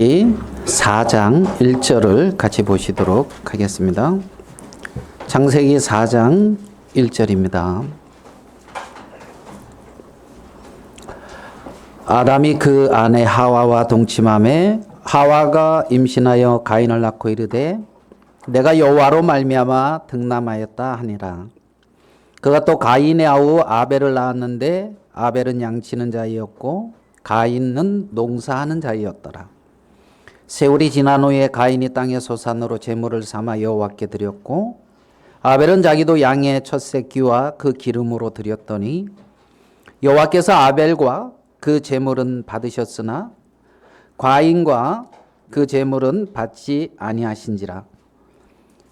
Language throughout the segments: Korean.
4장 1절을 같이 보시도록 하겠습니다. 창세기 4장 1절입니다. 아담이 그 아내 하와와 동침하매 하와가 임신하여 가인을 낳고 이르되 내가 여호와로 말미암아 등남하였다 하니라. 그가 또 가인의 아우 아벨을 낳았는데 아벨은 양치는 자이었고 가인은 농사하는 자이었더라. 세월이 지난 후에 가인이 땅의 소산으로 제물을 삼아 여호와께 드렸고 아벨은 자기도 양의 첫 새끼와 그 기름으로 드렸더니 여호와께서 아벨과 그 제물은 받으셨으나 가인과 그 제물은 받지 아니하신지라.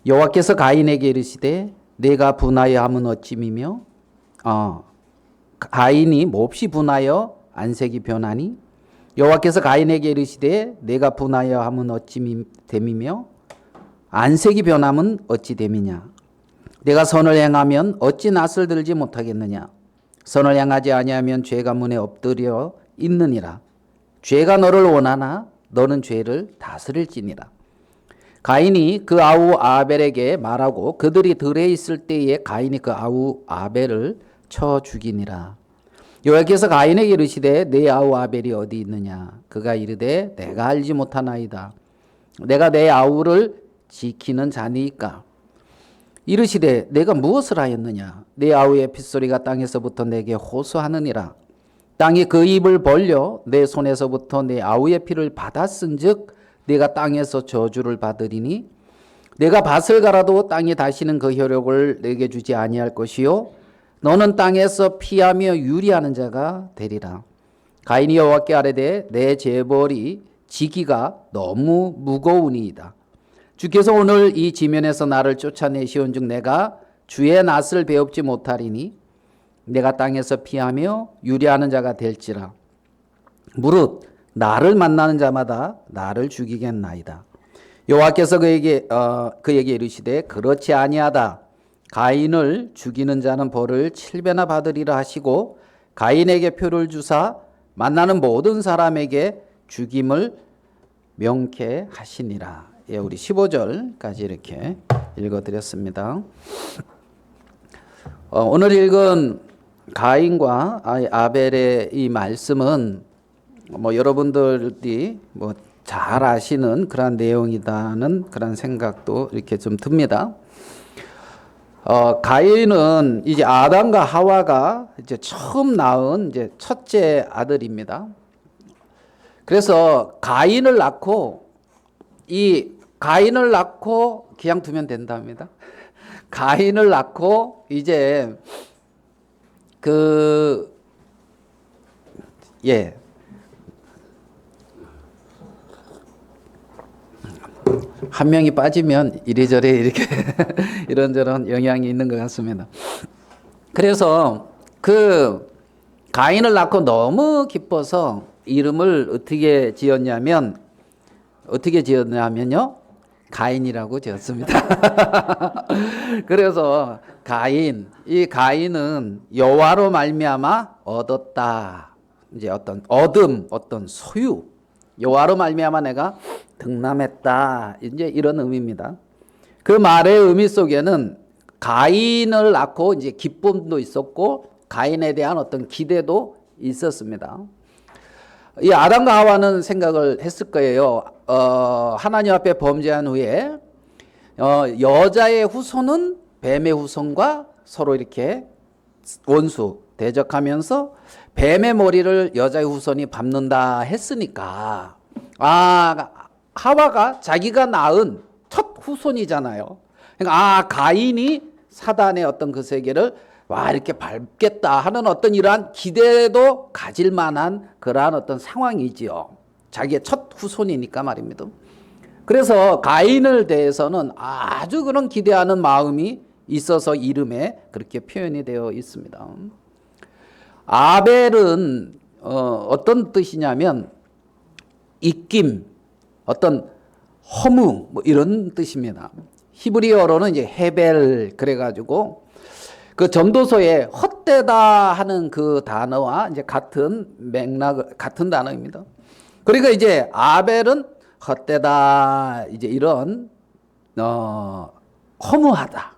여호와께서 가인에게 이르시되 내가 분하여 함은 어찌미며 가인이 몹시 분하여 안색이 변하니 여호와께서 가인에게 이르시되 내가 분하여 함은 어찌 됨이며 안색이 변함은 어찌 됨이냐. 내가 선을 행하면 어찌 낯을 들지 못하겠느냐. 선을 행하지 아니하면 죄가 문에 엎드려 있느니라. 죄가 너를 원하나 너는 죄를 다스릴지니라. 가인이 그 아우 아벨에게 말하고 그들이 들에 있을 때에 가인이 그 아우 아벨을 쳐 죽이니라. 여호와께서 가인에게 이르시되 내 아우 아벨이 어디 있느냐. 그가 이르되 내가 알지 못하나이다. 내가 내 아우를 지키는 자니까. 이르시되 내가 무엇을 하였느냐. 내 아우의 핏소리가 땅에서부터 내게 호소하느니라. 땅이 그 입을 벌려 내 손에서부터 내 아우의 피를 받았은즉 내가 땅에서 저주를 받으리니 내가 밭을 갈아도 땅이 다시는 그 효력을 내게 주지 아니할 것이요 너는 땅에서 피하며 유리하는 자가 되리라. 가인이 여호와께 아뢰되 내 재벌이 지기가 너무 무거우니이다. 주께서 오늘 이 지면에서 나를 쫓아내시온즉 내가 주의 낯을 배웁지 못하리니 내가 땅에서 피하며 유리하는 자가 될지라. 무릇 나를 만나는 자마다 나를 죽이겠나이다. 여호와께서 그에게 이르시되 그렇지 아니하다. 가인을 죽이는 자는 벌을 7배나 받으리라 하시고 가인에게 표를 주사 만나는 모든 사람에게 죽임을 명케 하시니라. 예, 우리 15절까지 이렇게 읽어드렸습니다. 오늘 읽은 가인과 아벨의 이 말씀은 여러분들이 잘 아시는 그런 내용이다는 그런 생각도 이렇게 좀 듭니다. 가인은 이제 아담과 하와가 이제 처음 낳은 이제 첫째 아들입니다. 그래서 가인을 낳고 그냥 두면 된답니다. 가인을 낳고 이제 한 명이 빠지면 이래저래 이렇게 이런저런 영향이 있는 것 같습니다. 그래서 그 가인을 낳고 너무 기뻐서 이름을 어떻게 지었냐면요. 가인이라고 지었습니다. 그래서 이 가인은 여호와로 말미암아 얻었다. 이제 어떤 소유. 여호와로 말미암아 내가 등남했다. 이제 이런 의미입니다. 그 말의 의미 속에는 가인을 낳고 이제 기쁨도 있었고 가인에 대한 어떤 기대도 있었습니다. 이 아담과 하와는 생각을 했을 거예요. 하나님 앞에 범죄한 후에 여자의 후손은 뱀의 후손과 서로 이렇게 원수 대적하면서 뱀의 머리를 여자의 후손이 밟는다 했으니까 하와가 자기가 낳은 첫 후손이잖아요. 그러니까 가인이 사단의 어떤 그 세계를 이렇게 밟겠다 하는 어떤 이러한 기대도 가질 만한 그러한 어떤 상황이지요. 자기의 첫 후손이니까 말입니다. 그래서 가인을 대해서는 아주 그런 기대하는 마음이 있어서 이름에 그렇게 표현이 되어 있습니다. 아벨은 어떤 뜻이냐면 입김, 어떤 허무 이런 뜻입니다. 히브리어로는 이제 헤벨 그래가지고 그 전도서에 헛되다 하는 그 단어와 이제 같은 단어입니다. 그러니까 이제 아벨은 헛되다 이제 이런 허무하다.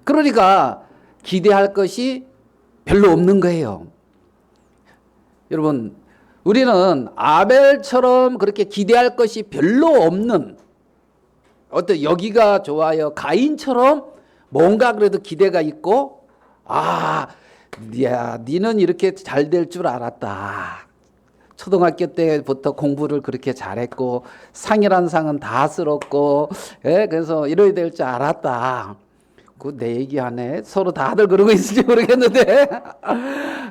그러니까 기대할 것이 별로 없는 거예요. 여러분, 우리는 아벨처럼 그렇게 기대할 것이 별로 없는 어떤 여기가 좋아요. 가인처럼 뭔가 그래도 기대가 있고, 야, 니는 이렇게 잘 될 줄 알았다. 초등학교 때부터 공부를 그렇게 잘했고 상이란 상은 다 쓸었고, 그래서 이래야 될 줄 알았다. 그 내 얘기하네. 서로 다들 그러고 있을지 모르겠는데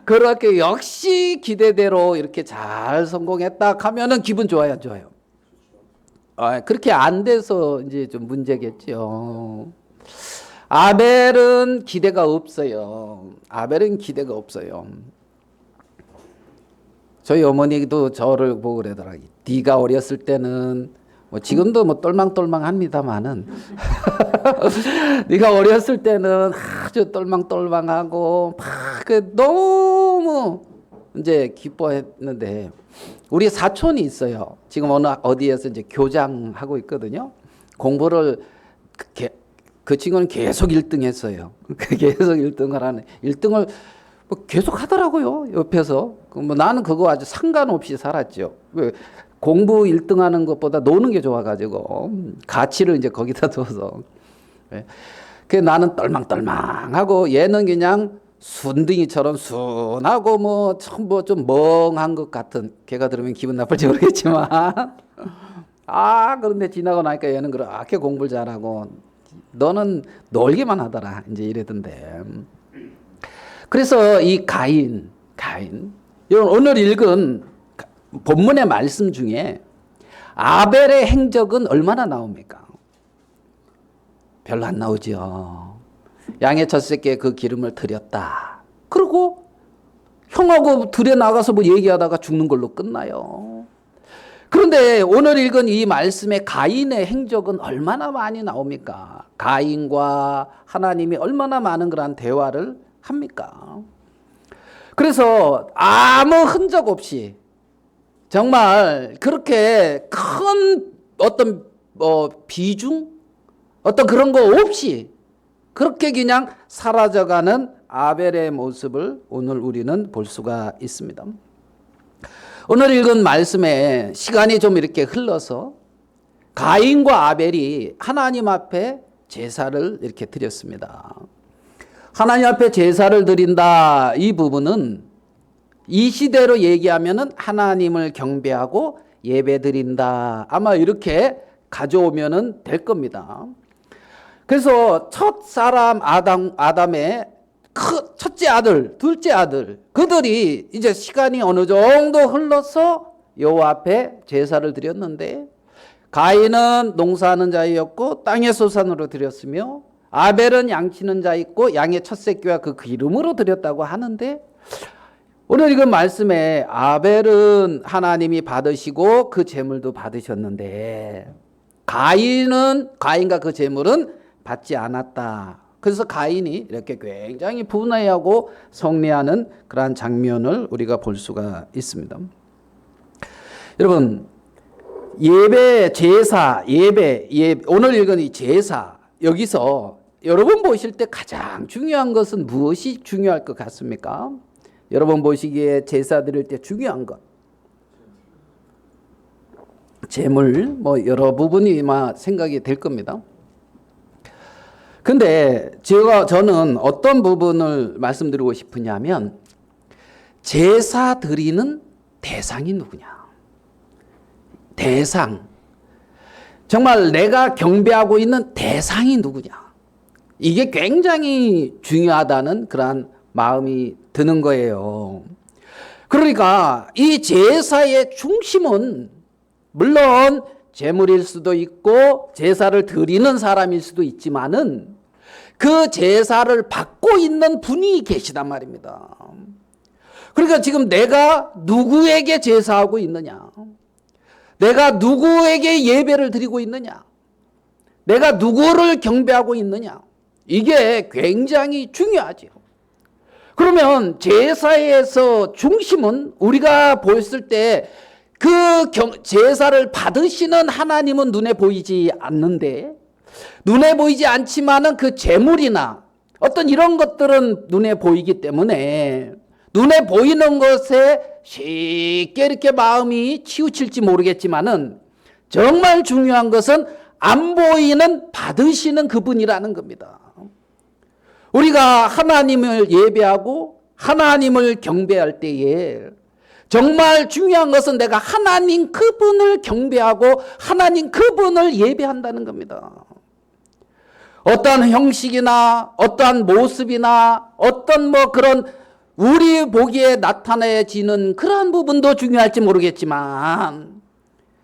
그렇게 역시 기대대로 이렇게 잘 성공했다 하면은 기분 좋아요, 안 좋아요? 그렇게 안 돼서 이제 좀 문제겠죠. 아벨은 기대가 없어요. 아벨은 기대가 없어요. 저희 어머니도 저를 보고 그러더라고요. 네가 어렸을 때는 뭐 지금도 뭐 똘망똘망합니다만은 네가 어렸을 때는 아주 똘망똘망하고 막 너무 이제 기뻐했는데 우리 사촌이 있어요. 지금 어디에서 이제 교장하고 있거든요. 공부를 그 친구는 계속 1등 했어요. 계속 1등을 하는 1등을 뭐 계속 하더라고요. 옆에서. 뭐 나는 그거 아주 상관없이 살았죠. 왜? 공부 1등 하는 것보다 노는 게 좋아가지고 가치를 이제 거기다 둬서. 그 나는 똘망똘망하고 얘는 그냥 순둥이처럼 순하고 뭐 좀 멍한 것 같은. 걔가 들으면 기분 나쁠지 모르겠지만 그런데 지나고 나니까 얘는 그렇게 공부를 잘하고 너는 놀기만 하더라 이제 이러던데. 그래서 이 가인 오늘 읽은 본문의 말씀 중에 아벨의 행적은 얼마나 나옵니까? 별로 안 나오죠. 양의 첫 새끼에 그 기름을 드렸다. 그리고 형하고 들에 나가서 뭐 얘기하다가 죽는 걸로 끝나요. 그런데 오늘 읽은 이 말씀의 가인의 행적은 얼마나 많이 나옵니까? 가인과 하나님이 얼마나 많은 그런 대화를 합니까? 그래서 아무 흔적 없이 정말 그렇게 큰 어떤 비중 어떤 그런 거 없이 그렇게 그냥 사라져가는 아벨의 모습을 오늘 우리는 볼 수가 있습니다. 오늘 읽은 말씀에 시간이 좀 이렇게 흘러서 가인과 아벨이 하나님 앞에 제사를 이렇게 드렸습니다. 하나님 앞에 제사를 드린다 이 부분은 이 시대로 얘기하면은 하나님을 경배하고 예배 드린다 아마 이렇게 가져오면은 될 겁니다. 그래서 첫 사람 아담의 첫째 아들, 둘째 아들 그들이 이제 시간이 어느 정도 흘러서 여호와 앞에 제사를 드렸는데 가인은 농사하는 자였고 땅의 소산으로 드렸으며 아벨은 양치는 자였고 양의 첫 새끼와 그 기름으로 드렸다고 하는데 오늘 이건 말씀에 아벨은 하나님이 받으시고 그 제물도 받으셨는데 가인과 그 제물은 받지 않았다. 그래서 가인이 이렇게 굉장히 분해하고 성례하는 그러한 장면을 우리가 볼 수가 있습니다. 여러분 예배, 제사, 예배, 오늘 읽은 이 제사 여기서 여러분 보실 때 가장 중요한 것은 무엇이 중요할 것 같습니까? 여러분 보시기에 제사 드릴 때 중요한 것 제물 뭐 여러 부분이 아마 생각이 될 겁니다. 근데 저는 어떤 부분을 말씀드리고 싶으냐면 제사 드리는 대상이 누구냐? 대상. 정말 내가 경배하고 있는 대상이 누구냐? 이게 굉장히 중요하다는 그러한 마음이 드는 거예요. 그러니까 이 제사의 중심은 물론 제물일 수도 있고 제사를 드리는 사람일 수도 있지만은 그 제사를 받고 있는 분이 계시단 말입니다. 그러니까 지금 내가 누구에게 제사하고 있느냐? 내가 누구에게 예배를 드리고 있느냐? 내가 누구를 경배하고 있느냐? 이게 굉장히 중요하죠. 그러면 제사에서 중심은 우리가 보였을 때 그 제사를 받으시는 하나님은 눈에 보이지 않는데, 눈에 보이지 않지만은 그 제물이나 어떤 이런 것들은 눈에 보이기 때문에 눈에 보이는 것에 쉽게 이렇게 마음이 치우칠지 모르겠지만은 정말 중요한 것은 안 보이는 받으시는 그분이라는 겁니다. 우리가 하나님을 예배하고 하나님을 경배할 때에 정말 중요한 것은 내가 하나님 그분을 경배하고 하나님 그분을 예배한다는 겁니다. 어떠한 형식이나 어떠한 모습이나 어떤 그런 우리 보기에 나타내지는 그러한 부분도 중요할지 모르겠지만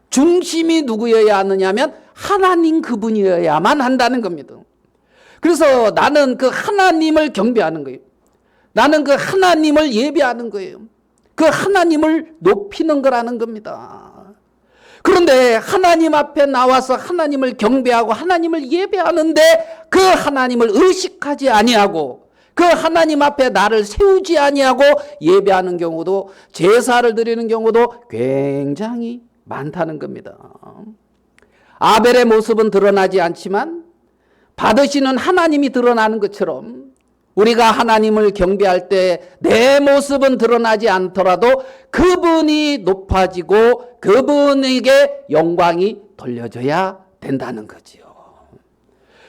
중심이 누구여야 하느냐면 하나님 그분이어야만 한다는 겁니다. 그래서 나는 그 하나님을 경배하는 거예요. 나는 그 하나님을 예배하는 거예요. 그 하나님을 높이는 거라는 겁니다. 그런데 하나님 앞에 나와서 하나님을 경배하고 하나님을 예배하는데 그 하나님을 의식하지 아니하고 그 하나님 앞에 나를 세우지 아니하고 예배하는 경우도, 제사를 드리는 경우도 굉장히 많다는 겁니다. 아벨의 모습은 드러나지 않지만 받으시는 하나님이 드러나는 것처럼 우리가 하나님을 경배할 때 내 모습은 드러나지 않더라도 그분이 높아지고 그분에게 영광이 돌려져야 된다는 거지요.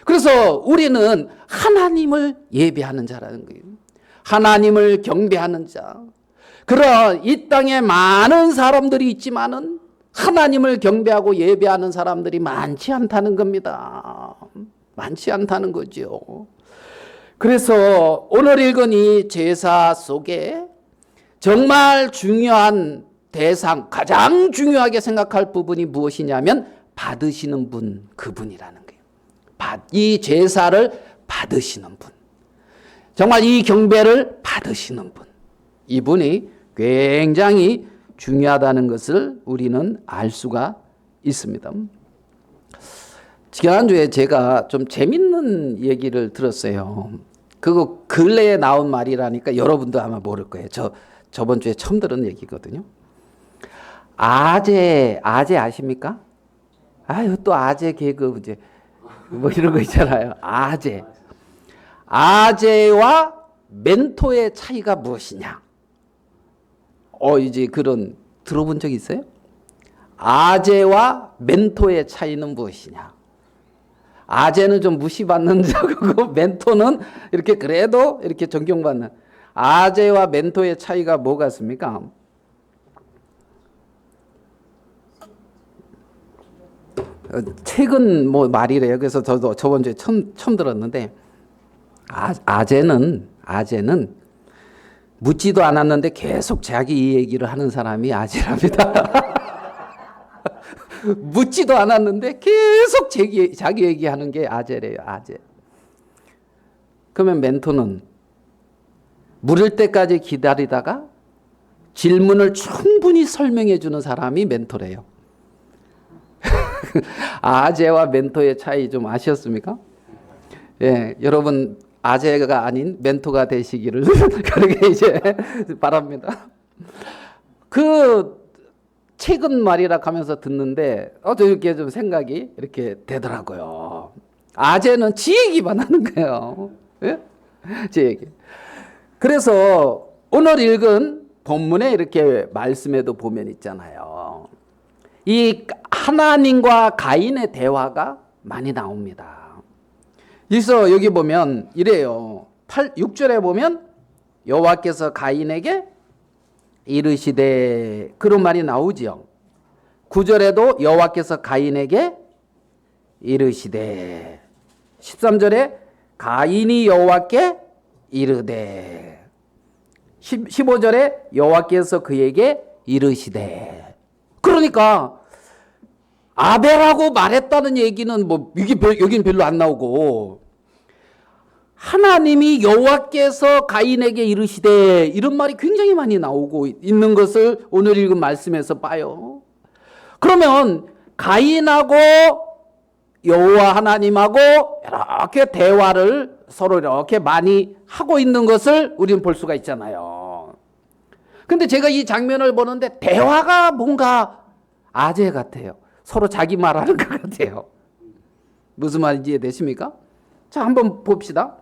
그래서 우리는 하나님을 예배하는 자라는 거예요. 하나님을 경배하는 자. 그런 이 땅에 많은 사람들이 있지만은 하나님을 경배하고 예배하는 사람들이 많지 않다는 겁니다. 많지 않다는 거죠. 그래서 오늘 읽은 이 제사 속에 정말 중요한 대상, 가장 중요하게 생각할 부분이 무엇이냐면 받으시는 분, 그분이라는 거예요. 이 제사를 받으시는 분, 정말 이 경배를 받으시는 분, 이분이 굉장히 중요하다는 것을 우리는 알 수가 있습니다. 지난주에 제가 좀 재밌는 얘기를 들었어요. 그거 근래에 나온 말이라니까 여러분도 아마 모를 거예요. 저번 주에 처음 들은 얘기거든요. 아재 아십니까? 아유, 또 아재 개그 이제 이런 거 있잖아요. 아재와 멘토의 차이가 무엇이냐? 이제 그런 들어본 적 있어요? 아재와 멘토의 차이는 무엇이냐? 아재는 좀 무시받는 자고 멘토는 이렇게 그래도 이렇게 존경받는. 아재와 멘토의 차이가 뭐 같습니까? 최근 말이래요. 그래서 저도 저번 주에 처음 들었는데 아재는 묻지도 않았는데 계속 자기 얘기를 하는 사람이 아재랍니다. 묻지도 않았는데 계속 자기 얘기하는 게 아재래요. 아재. 그러면 멘토는 물을 때까지 기다리다가 질문을 충분히 설명해 주는 사람이 멘토래요. 아재와 멘토의 차이 좀 아셨습니까? 예, 여러분 아재가 아닌 멘토가 되시기를 그렇게 이제 바랍니다. 최근 말이라 하면서 듣는데 이렇게 좀 생각이 이렇게 되더라고요. 아재는 지 얘기만 하는 거예요. 예? 지 얘기. 그래서 오늘 읽은 본문에 이렇게 말씀에도 보면 있잖아요. 이 하나님과 가인의 대화가 많이 나옵니다. 그래서 여기 보면 이래요. 6절에 보면 여호와께서 가인에게 이르시되, 그런 말이 나오지요. 9절에도 여호와께서 가인에게 이르시되, 13절에 가인이 여호와께 이르되, 15절에 여호와께서 그에게 이르시되. 그러니까 아벨하고 말했다는 얘기는 여기는 별로 안 나오고, 하나님이 여호와께서 가인에게 이르시되, 이런 말이 굉장히 많이 나오고 있는 것을 오늘 읽은 말씀에서 봐요. 그러면 가인하고 여호와 하나님하고 이렇게 대화를 서로 이렇게 많이 하고 있는 것을 우리는 볼 수가 있잖아요. 근데 제가 이 장면을 보는데 대화가 뭔가 아재 같아요. 서로 자기 말하는 것 같아요. 무슨 말인지 이해되십니까? 자, 한번 봅시다.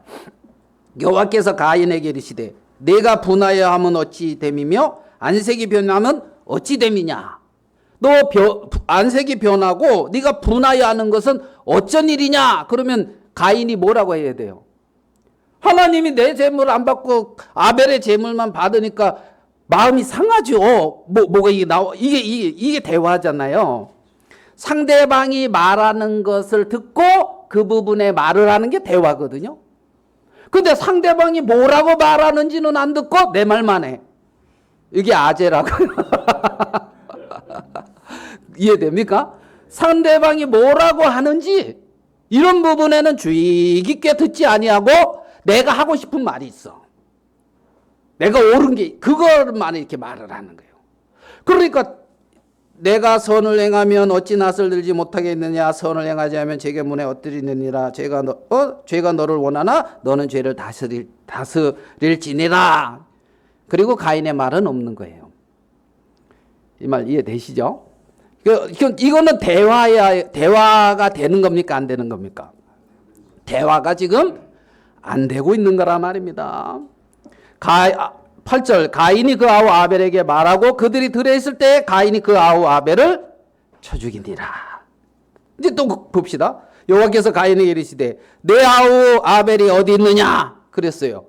여호와께서 가인에게 이르시되 내가 분하여 함은 어찌 됨이며 안색이 변하면 어찌 됨이냐. 너 안색이 변하고 네가 분하여 하는 것은 어쩐 일이냐. 그러면 가인이 뭐라고 해야 돼요? 하나님이 내 재물 안 받고 아벨의 재물만 받으니까 마음이 상하죠. 뭐가 이게 나와? 이게 대화잖아요. 상대방이 말하는 것을 듣고 그 부분에 말을 하는 게 대화거든요. 근데 상대방이 뭐라고 말하는지는 안 듣고 내 말만 해. 이게 아재라고요. 이해됩니까? 상대방이 뭐라고 하는지 이런 부분에는 주의 깊게 듣지 아니하고 내가 하고 싶은 말이 있어. 내가 옳은 게 그것만 이렇게 말을 하는 거예요. 그러니까 내가 선을 행하면 어찌 낯을 들지 못하겠느냐. 선을 행하지 않으면 죄가 문에 엎드리느니라. 죄가 너를 원하나 너는 죄를 다스릴지니라. 그리고 가인의 말은 없는 거예요. 이 말 이해되시죠? 이거는 대화가 되는 겁니까? 안 되는 겁니까? 대화가 지금 안 되고 있는 거란 말입니다. 8절 가인이 그 아우 아벨에게 말하고 그들이 들에 있을 때 가인이 그 아우 아벨을 쳐 죽이니라. 이제 또 봅시다. 여호와께서 가인에게 이르시되 내 아우 아벨이 어디 있느냐 그랬어요.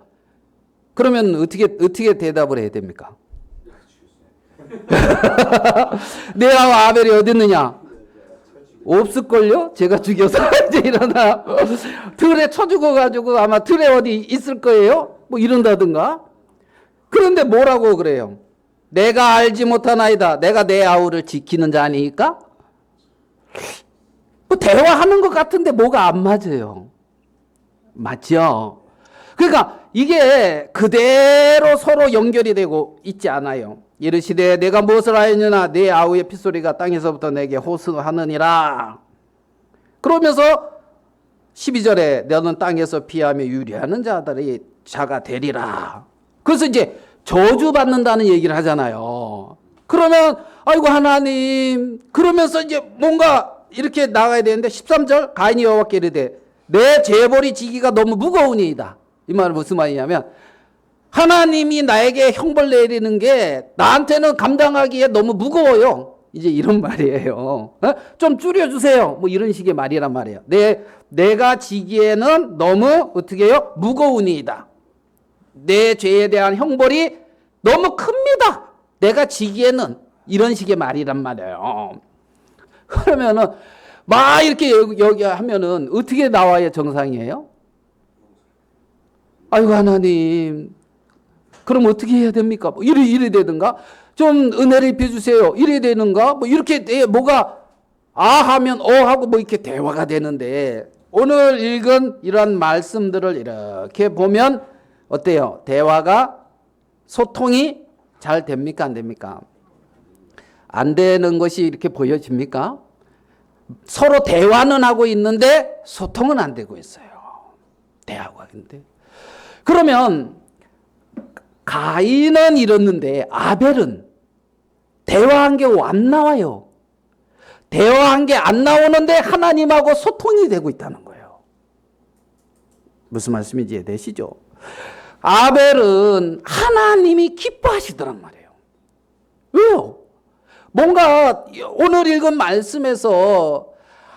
그러면 어떻게 대답을 해야 됩니까? 내 아우 아벨이 어디 있느냐? 없을걸요? 제가 죽여서 이제 일어나 틀에 쳐 죽어가지고 아마 틀에 어디 있을 거예요? 뭐 이런다든가. 그런데 뭐라고 그래요? 내가 알지 못하나이다. 내가 내 아우를 지키는 자 아니니까? 뭐 대화하는 것 같은데 뭐가 안 맞아요. 맞죠? 그러니까 이게 그대로 서로 연결이 되고 있지 않아요. 이르시되 내가 무엇을 하였느냐 내 아우의 핏소리가 땅에서부터 내게 호소하느니라. 그러면서 12절에 너는 땅에서 피하며 유리하는 자가 되리라. 그래서 이제 저주받는다는 얘기를 하잖아요. 그러면 아이고 하나님 그러면서 이제 뭔가 이렇게 나가야 되는데 13절 가인이 여호와께 이르되 내 재벌이 지기가 너무 무거우니이다. 이 말은 무슨 말이냐면 하나님이 나에게 형벌 내리는 게 나한테는 감당하기에 너무 무거워요. 이제 이런 말이에요. 좀 줄여주세요. 뭐 이런 식의 말이란 말이에요. 내가 지기에는 너무 어떻게 해요? 무거우니이다. 내 죄에 대한 형벌이 너무 큽니다. 내가 지기에는 이런 식의 말이란 말이에요. 그러면은 막 이렇게 여기 하면은 어떻게 나와야 정상이에요? 아이고 하나님 그럼 어떻게 해야 됩니까? 뭐 이래 되든가 좀 은혜를 입혀주세요. 이래 되는가? 뭐 이렇게 뭐가 아 하면 하고 뭐 이렇게 대화가 되는데 오늘 읽은 이런 말씀들을 이렇게 보면 어때요? 대화가 소통이 잘 됩니까? 안 됩니까? 안 되는 것이 이렇게 보여집니까? 서로 대화는 하고 있는데 소통은 안 되고 있어요. 대화가 있는데. 그러면 가인은 이렇는데 아벨은 대화한 게 안 나와요. 대화한 게 안 나오는데 하나님하고 소통이 되고 있다는 거예요. 무슨 말씀인지 이해되시죠? 아벨은 하나님이 기뻐하시더란 말이에요. 왜요? 뭔가 오늘 읽은 말씀에서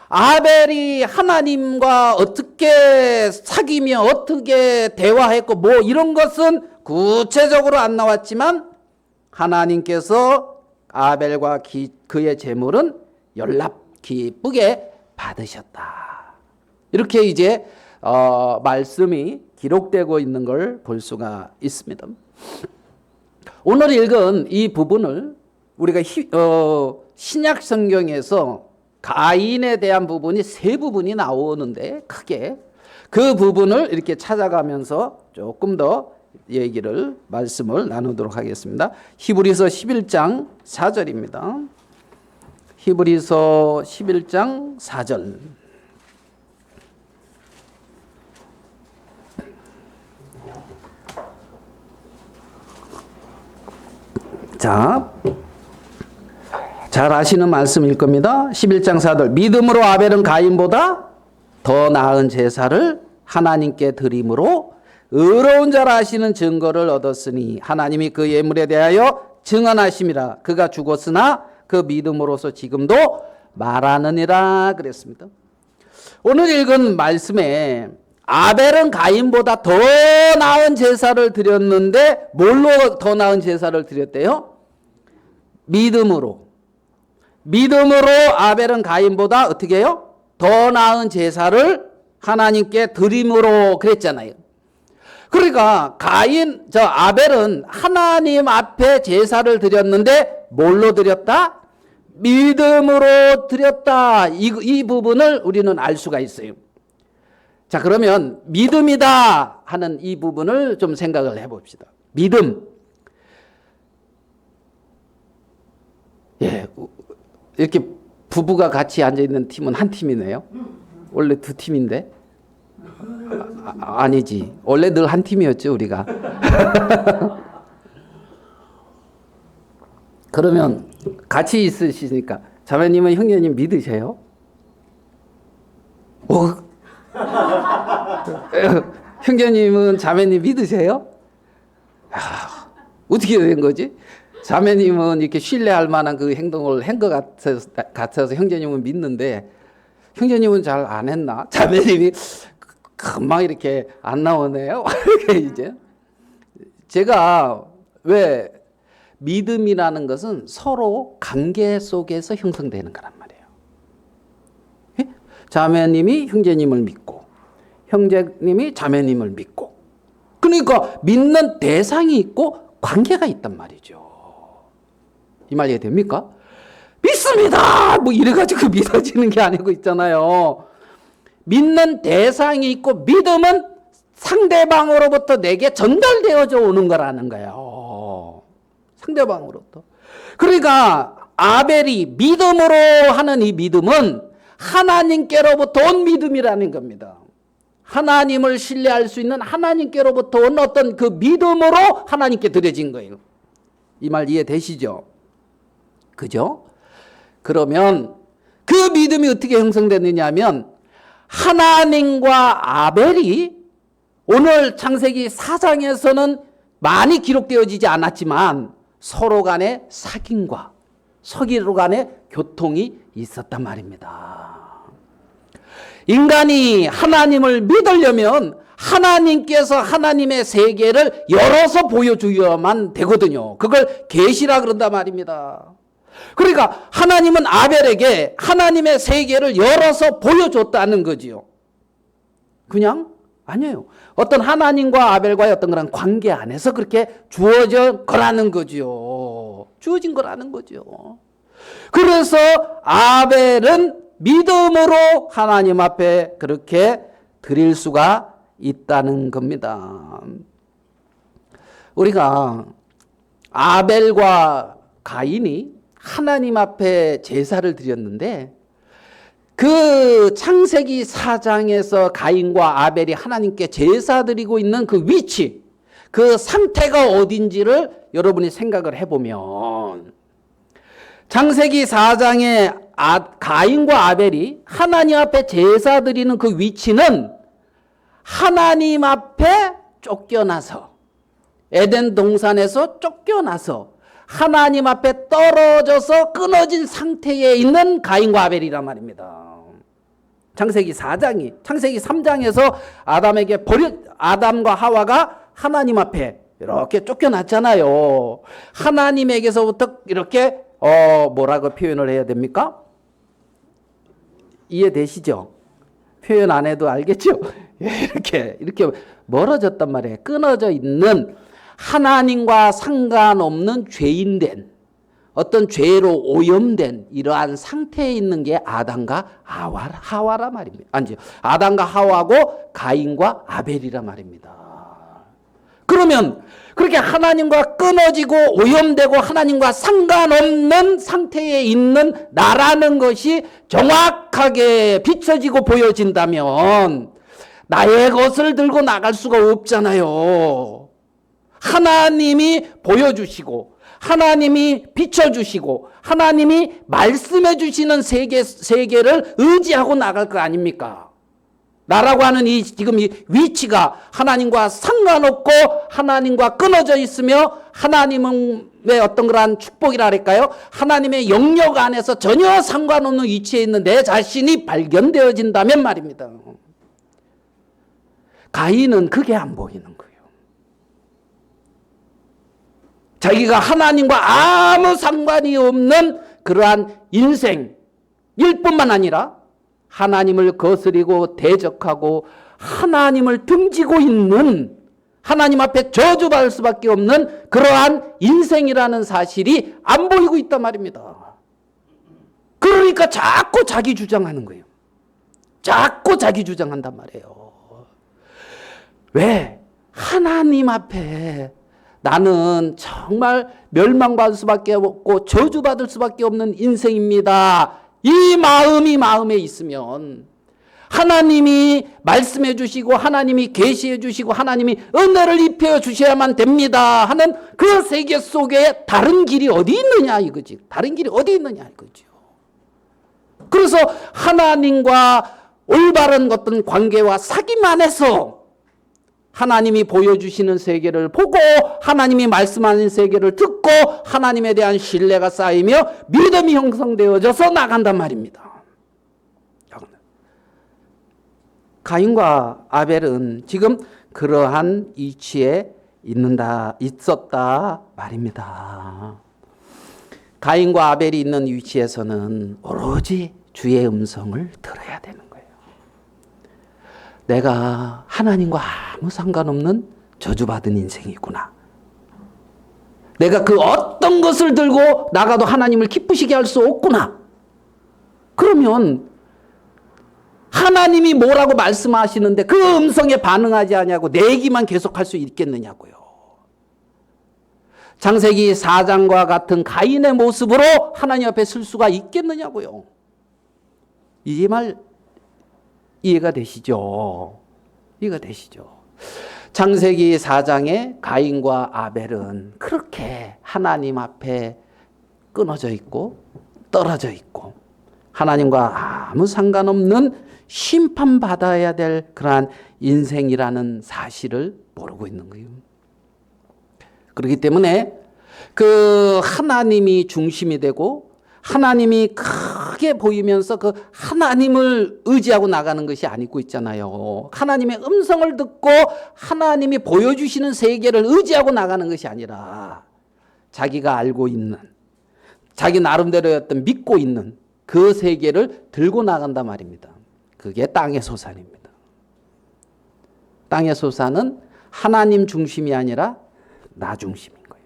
아벨이 하나님과 어떻게 사귀며 어떻게 대화했고 뭐 이런 것은 구체적으로 안 나왔지만 하나님께서 아벨과 그의 재물은 연락 기쁘게 받으셨다. 이렇게 이제 말씀이 기록되고 있는 걸 볼 수가 있습니다. 오늘 읽은 이 부분을 우리가 신약 성경에서 가인에 대한 부분이 세 부분이 나오는데 크게 그 부분을 이렇게 찾아가면서 조금 더 말씀을 나누도록 하겠습니다. 히브리서 11장 4절입니다. 히브리서 11장 4절. 자, 잘 아시는 말씀일 겁니다. 11장 4절. 믿음으로 아벨은 가인보다 더 나은 제사를 하나님께 드림으로 의로운 자라 하시는 증거를 얻었으니 하나님이 그 예물에 대하여 증언하심이라. 그가 죽었으나 그 믿음으로서 지금도 말하느니라 그랬습니다. 오늘 읽은 말씀에 아벨은 가인보다 더 나은 제사를 드렸는데 뭘로 더 나은 제사를 드렸대요? 믿음으로. 믿음으로 아벨은 가인보다 어떻게 해요? 더 나은 제사를 하나님께 드림으로 그랬잖아요. 그러니까 아벨은 하나님 앞에 제사를 드렸는데 뭘로 드렸다? 믿음으로 드렸다. 이 부분을 우리는 알 수가 있어요. 자, 그러면 믿음이다 하는 이 부분을 좀 생각을 해봅시다. 믿음. 예, 이렇게 부부가 같이 앉아있는 팀은 한 팀이네요. 원래 두 팀인데. 아니지. 원래 늘 한 팀이었죠, 우리가. 그러면 같이 있으시니까 자매님은 형제님 믿으세요? 형제님은 자매님 믿으세요? 어떻게 된 거지? 자매님은 이렇게 신뢰할 만한 그 행동을 한 것 같아서 형제님은 믿는데 형제님은 잘 안 했나? 자매님이 금방 이렇게 안 나오네요. 이제 제가 왜 믿음이라는 것은 서로 관계 속에서 형성되는 거란 말이에요. 자매님이 형제님을 믿고 형제님이 자매님을 믿고 그러니까 믿는 대상이 있고 관계가 있단 말이죠. 이 말 이해됩니까? 믿습니다! 뭐 이래가지고 믿어지는 게 아니고 있잖아요. 믿는 대상이 있고 믿음은 상대방으로부터 내게 전달되어져 오는 거라는 거예요. 상대방으로부터. 그러니까 아벨이 믿음으로 하는 이 믿음은 하나님께로부터 온 믿음이라는 겁니다. 하나님을 신뢰할 수 있는 하나님께로부터 온 어떤 그 믿음으로 하나님께 드려진 거예요. 이 말 이해되시죠? 그죠? 그러면 그 믿음이 어떻게 형성됐느냐 하면 하나님과 아벨이 오늘 창세기 4장에서는 많이 기록되어지지 않았지만 서로 간의 사귐과 서로 간의 교통이 있었단 말입니다. 인간이 하나님을 믿으려면 하나님께서 하나님의 세계를 열어서 보여줘야만 되거든요. 그걸 계시라 그런단 말입니다. 그러니까 하나님은 아벨에게 하나님의 세계를 열어서 보여줬다는 거지요. 그냥? 아니에요. 어떤 하나님과 아벨과의 어떤 그런 관계 안에서 그렇게 주어진 거라는 거지요. 주어진 거라는 거죠. 그래서 아벨은 믿음으로 하나님 앞에 그렇게 드릴 수가 있다는 겁니다. 우리가 아벨과 가인이 하나님 앞에 제사를 드렸는데 그 창세기 4장에서 가인과 아벨이 하나님께 제사 드리고 있는 그 위치, 그 상태가 어딘지를 여러분이 생각을 해보면 창세기 4장에 가인과 아벨이 하나님 앞에 제사 드리는 그 위치는 하나님 앞에 쫓겨나서 에덴 동산에서 쫓겨나서 하나님 앞에 떨어져서 끊어진 상태에 있는 가인과 아벨이란 말입니다. 창세기 3장에서 아담과 하와가 하나님 앞에 이렇게 쫓겨났잖아요. 하나님에게서부터 이렇게 뭐라고 표현을 해야 됩니까? 이해되시죠? 표현 안 해도 알겠죠? 이렇게 멀어졌단 말이에요. 끊어져 있는 하나님과 상관없는 죄인된 어떤 죄로 오염된 이러한 상태에 있는 게 아담과 하와라 말입니다. 아니죠. 아담과 하와고 가인과 아벨이라 말입니다. 그러면 그렇게 하나님과 끊어지고 오염되고 하나님과 상관없는 상태에 있는 나라는 것이 정확하게 비춰지고 보여진다면 나의 것을 들고 나갈 수가 없잖아요. 하나님이 보여주시고 하나님이 비춰주시고 하나님이 말씀해 주시는 세계를 의지하고 나갈 거 아닙니까? 나라고 하는 지금 이 위치가 하나님과 상관없고 하나님과 끊어져 있으며 하나님의 어떤 그러한 축복이라 할까요? 하나님의 영역 안에서 전혀 상관없는 위치에 있는 내 자신이 발견되어진다면 말입니다. 가인은 그게 안 보이는 거예요. 자기가 하나님과 아무 상관이 없는 그러한 인생일 뿐만 아니라 하나님을 거스리고 대적하고 하나님을 등지고 있는 하나님 앞에 저주받을 수밖에 없는 그러한 인생이라는 사실이 안 보이고 있단 말입니다. 그러니까 자꾸 자기 주장하는 거예요. 자꾸 자기 주장한단 말이에요. 왜? 하나님 앞에 나는 정말 멸망받을 수밖에 없고 저주받을 수밖에 없는 인생입니다. 이 마음이 마음에 있으면 하나님이 말씀해 주시고 하나님이 계시해 주시고 하나님이 은혜를 입혀 주셔야만 됩니다 하는 그 세계 속에 다른 길이 어디 있느냐 이거지. 다른 길이 어디 있느냐 이거죠. 그래서 하나님과 올바른 어떤 관계와 사귐 안에서 하나님이 보여주시는 세계를 보고 하나님이 말씀하는 세계를 듣고 하나님에 대한 신뢰가 쌓이며 믿음이 형성되어져서 나간단 말입니다. 가인과 아벨은 지금 그러한 위치에 있었다 말입니다. 가인과 아벨이 있는 위치에서는 오로지 주의 음성을 들어야 되는 거예요. 내가 하나님과 아무 상관없는 저주받은 인생이구나. 내가 그 어떤 것을 들고 나가도 하나님을 기쁘시게 할 수 없구나. 그러면 하나님이 뭐라고 말씀하시는데 그 음성에 반응하지 않냐고 내기만 계속할 수 있겠느냐고요. 창세기 4장과 같은 가인의 모습으로 하나님 앞에 설 수가 있겠느냐고요. 이 말 이해가 되시죠? 이해가 되시죠? 창세기 4장의 가인과 아벨은 그렇게 하나님 앞에 끊어져 있고 떨어져 있고 하나님과 아무 상관없는 심판받아야 될 그러한 인생이라는 사실을 모르고 있는 거예요. 그렇기 때문에 그 하나님이 중심이 되고 하나님이 크게 보이면서 그 하나님을 의지하고 나가는 것이 아니고 있잖아요. 하나님의 음성을 듣고 하나님이 보여주시는 세계를 의지하고 나가는 것이 아니라 자기가 알고 있는 자기 나름대로 어떤 믿고 있는 그 세계를 들고 나간단 말입니다. 그게 땅의 소산입니다. 땅의 소산은 하나님 중심이 아니라 나 중심인 거예요.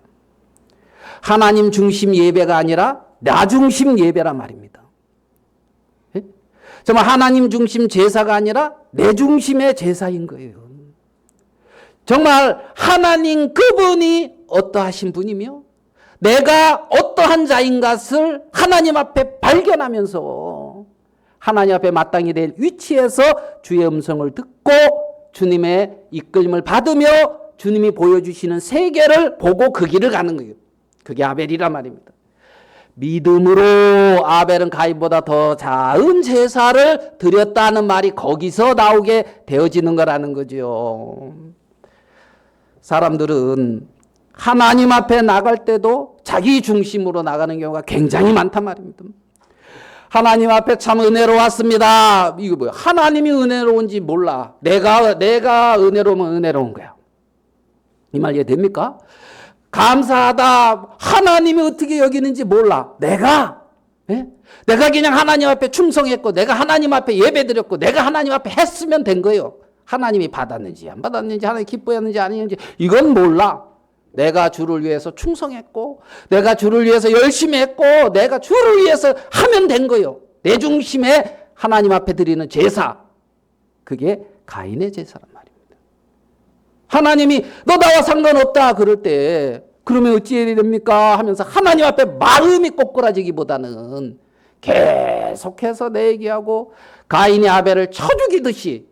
하나님 중심 예배가 아니라 나 중심 예배란 말입니다. 예? 정말 하나님 중심 제사가 아니라 내 중심의 제사인 거예요. 정말 하나님 그분이 어떠하신 분이며 내가 어떠한 자인 것을 하나님 앞에 발견하면서 하나님 앞에 마땅히 될 위치에서 주의 음성을 듣고 주님의 이끌림을 받으며 주님이 보여주시는 세계를 보고 그 길을 가는 거예요. 그게 아벨이란 말입니다. 믿음으로 아벨은 가인보다 더 작은 제사를 드렸다는 말이 거기서 나오게 되어지는 거라는 거죠. 사람들은 하나님 앞에 나갈 때도 자기 중심으로 나가는 경우가 굉장히 많단 말입니다. 하나님 앞에 참 은혜로웠습니다. 이거 뭐야? 하나님이 은혜로운지 몰라. 내가 은혜로우면 은혜로운 거야. 이 말 이해됩니까? 감사하다. 하나님이 어떻게 여기는지 몰라. 내가 그냥 하나님 앞에 충성했고 내가 하나님 앞에 예배드렸고 내가 하나님 앞에 했으면 된 거예요. 하나님이 받았는지 안 받았는지 하나님이 기뻐했는지 아니었는지 이건 몰라. 내가 주를 위해서 충성했고 내가 주를 위해서 열심히 했고 내가 주를 위해서 하면 된 거예요. 내 중심에 하나님 앞에 드리는 제사. 그게 가인의 제사란 말입니다. 하나님이 너 나와 상관없다 그럴 때 그러면 어찌해야 됩니까 하면서 하나님 앞에 마음이 꼬꾸라지기보다는 계속해서 내 얘기하고 가인이 아벨을 쳐 죽이듯이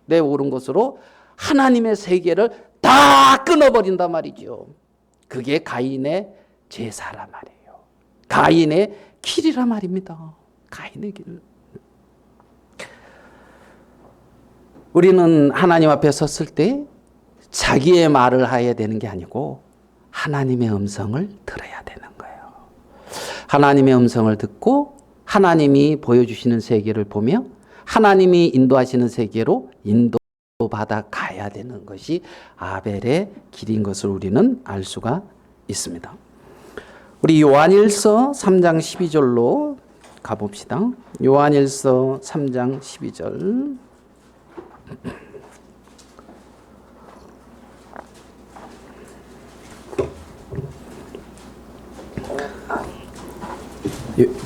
내 옳은 것으로 하나님의 세계를 다 끊어버린단 말이죠. 그게 가인의 제사란 말이에요. 가인의 길이란 말입니다. 가인의 길. 우리는 하나님 앞에 섰을 때 자기의 말을 해야 되는 게 아니고 하나님의 음성을 들어야 되는 거예요. 하나님의 음성을 듣고 하나님이 보여주시는 세계를 보며 하나님이 인도하시는 세계로 인도받아 가야 되는 것이 아벨의 길인 것을 우리는 알 수가 있습니다. 우리 요한일서 3장 12절로 가봅시다. 요한일서 3장 12절.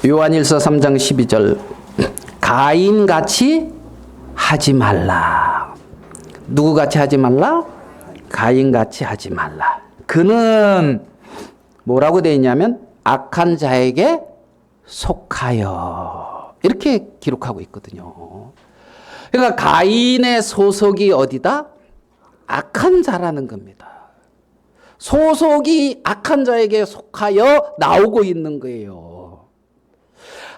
요한일서 3장 12절. 가인같이 하지 말라. 누구같이 하지 말라? 가인같이 하지 말라. 그는 뭐라고 되어 있냐면 악한 자에게 속하여, 이렇게 기록하고 있거든요. 그러니까 가인의 소속이 어디다? 악한 자라는 겁니다. 소속이 악한 자에게 속하여 나오고 있는 거예요.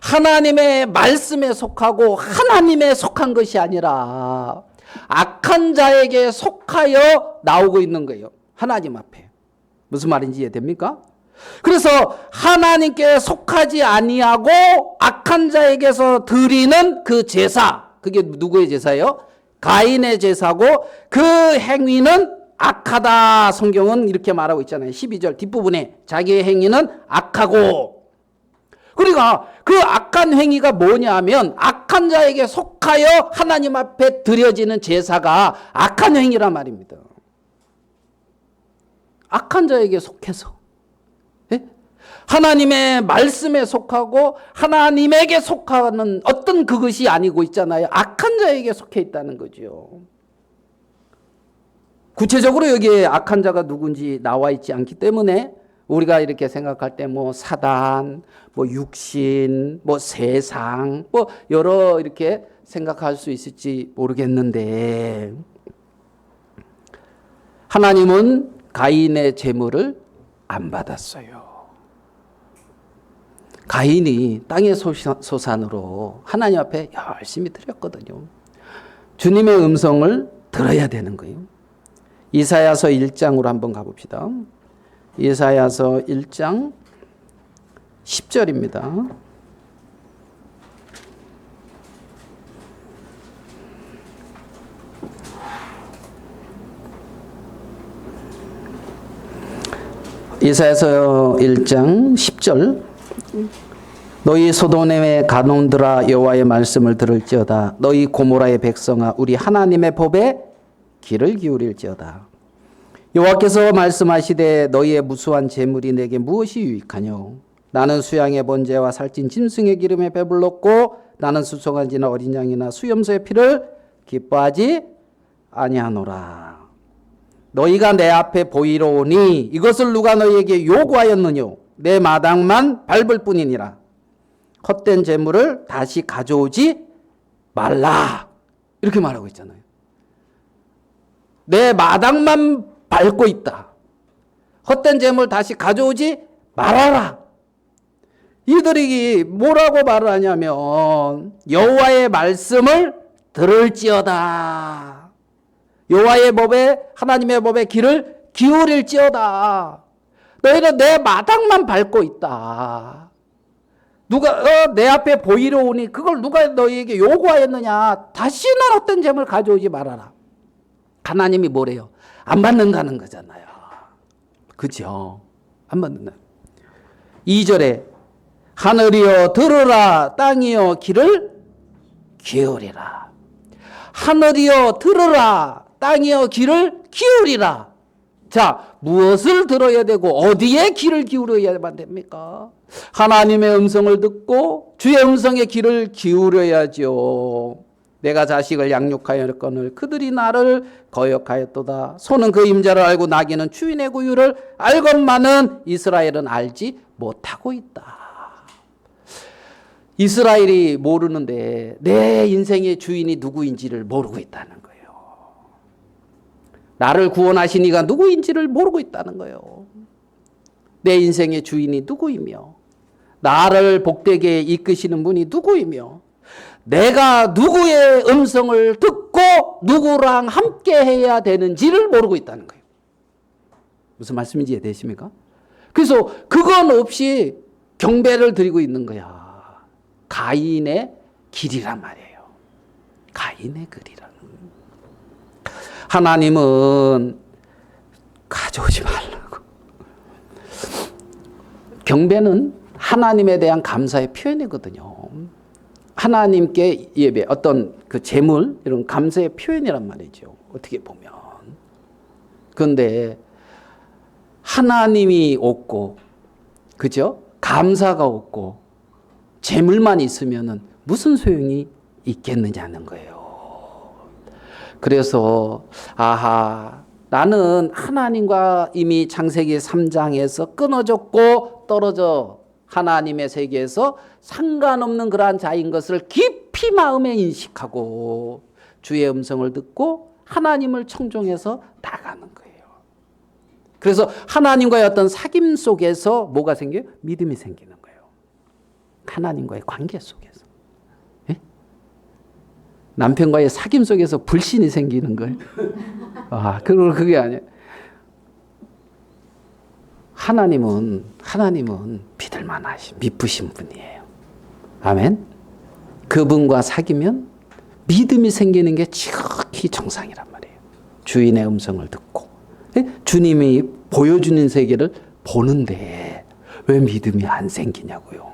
하나님의 말씀에 속하고 하나님에 속한 것이 아니라 악한 자에게 속하여 나오고 있는 거예요. 하나님 앞에. 무슨 말인지 이해됩니까? 그래서 하나님께 속하지 아니하고 악한 자에게서 드리는 그 제사, 그게 누구의 제사예요? 가인의 제사고 그 행위는 악하다. 성경은 이렇게 말하고 있잖아요. 12절 뒷부분에 자기의 행위는 악하고. 그러니까 그 악한 행위가 뭐냐면 악한 자에게 속하여 하나님 앞에 드려지는 제사가 악한 행위란 말입니다. 악한 자에게 속해서, 예? 하나님의 말씀에 속하고 하나님에게 속하는 어떤 그것이 아니고 있잖아요. 악한 자에게 속해 있다는 거죠. 구체적으로 여기에 악한 자가 누군지 나와 있지 않기 때문에 우리가 이렇게 생각할 때 뭐 사단, 뭐 육신, 뭐 세상, 뭐 여러 이렇게 생각할 수 있을지 모르겠는데, 하나님은 가인의 제물을 안 받았어요. 가인이 땅의 소산으로 하나님 앞에 열심히 드렸거든요. 주님의 음성을 들어야 되는 거예요. 이사야서 1장으로 한번 가봅시다. 이사야서 1장 10절입니다. 이사야서 1장 10절. 너희 소돔의 가놈들아 여호와의 말씀을 들을지어다. 너희 고모라의 백성아 우리 하나님의 법에 귀를 기울일지어다. 여호와께서 말씀하시되 너희의 무수한 재물이 내게 무엇이 유익하뇨? 나는 수양의 번제와 살찐 짐승의 기름에 배불렀고 나는 수송아지나 어린 양이나 수염소의 피를 기뻐하지 아니하노라. 너희가 내 앞에 보이러 오니 이것을 누가 너희에게 요구하였느뇨? 내 마당만 밟을 뿐이니라. 헛된 재물을 다시 가져오지 말라. 이렇게 말하고 있잖아요. 내 마당만 밟고 있다. 헛된 재물 다시 가져오지 말아라. 이들이 뭐라고 말을 하냐면 여호와의 말씀을 들을지어다. 여호와의 법에, 하나님의 법에 귀를 기울일지어다. 너희는 내 마당만 밟고 있다. 누가 내 앞에 보이러 오니 그걸 누가 너희에게 요구하였느냐? 다시는 헛된 재물 가져오지 말아라. 하나님이 뭐래요? 안 받는다는 거잖아요. 그죠? 안 받는다. 2절에 하늘이여 들으라, 땅이여 귀를 기울이라. 하늘이여 들으라, 땅이여 귀를 기울이라. 자, 무엇을 들어야 되고 어디에 귀를 기울여야만 됩니까? 하나님의 음성을 듣고 주의 음성에 귀를 기울여야죠. 내가 자식을 양육하였거늘 그들이 나를 거역하였도다. 소는 그 임자를 알고 나귀는 주인의 구유를 알건만은 이스라엘은 알지 못하고 있다. 이스라엘이 모르는데 내 인생의 주인이 누구인지를 모르고 있다는 거예요. 나를 구원하신 이가 누구인지를 모르고 있다는 거예요. 내 인생의 주인이 누구이며 나를 복되게 이끄시는 분이 누구이며 내가 누구의 음성을 듣고 누구랑 함께 해야 되는지를 모르고 있다는 거예요. 무슨 말씀인지 이해되십니까? 그래서 그건 없이 경배를 드리고 있는 거야. 가인의 길이란 말이에요. 가인의 길이란. 하나님은 가져오지 말라고. 경배는 하나님에 대한 감사의 표현이거든요. 하나님께 예배, 어떤 그 재물, 이런 감사의 표현이란 말이죠. 어떻게 보면. 그런데 하나님이 없고, 그죠? 감사가 없고, 재물만 있으면은 무슨 소용이 있겠느냐는 거예요. 그래서, 나는 하나님과 이미 창세기 3장에서 끊어졌고 떨어져 하나님의 세계에서 상관없는 그러한 자인 것을 깊이 마음에 인식하고 주의 음성을 듣고 하나님을 청종해서 나가는 거예요. 그래서 하나님과의 어떤 사귐 속에서 뭐가 생겨요? 믿음이 생기는 거예요. 하나님과의 관계 속에서. 예? 남편과의 사귐 속에서 불신이 생기는 거예요. 그게 아니에요. 하나님은 믿을만하신, 믿으신 분이에요. 아멘. 그분과 사귀면 믿음이 생기는 게 지극히 정상이란 말이에요. 주인의 음성을 듣고 주님이 보여주는 세계를 보는데 왜 믿음이 안 생기냐고요.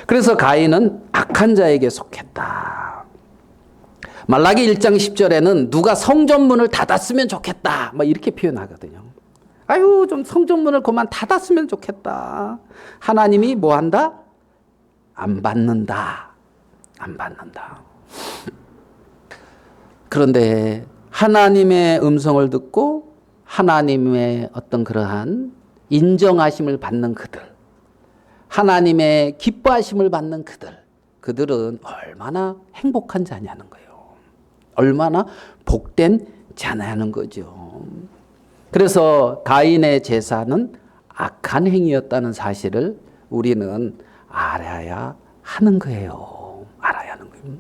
그래서 가인은 악한 자에게 속했다. 말라기 1장 10절에는 누가 성전문을 닫았으면 좋겠다, 이렇게 표현하거든요. 좀 성전문을 그만 닫았으면 좋겠다. 하나님이 뭐 한다? 안 받는다. 안 받는다. 그런데 하나님의 음성을 듣고 하나님의 어떤 그러한 인정하심을 받는 그들, 하나님의 기뻐하심을 받는 그들은 얼마나 행복한 자냐는 거예요. 얼마나 복된 자냐는 거죠. 그래서 가인의 제사는 악한 행위였다는 사실을 우리는 알아야 하는 거예요. 알아야 하는 거예요.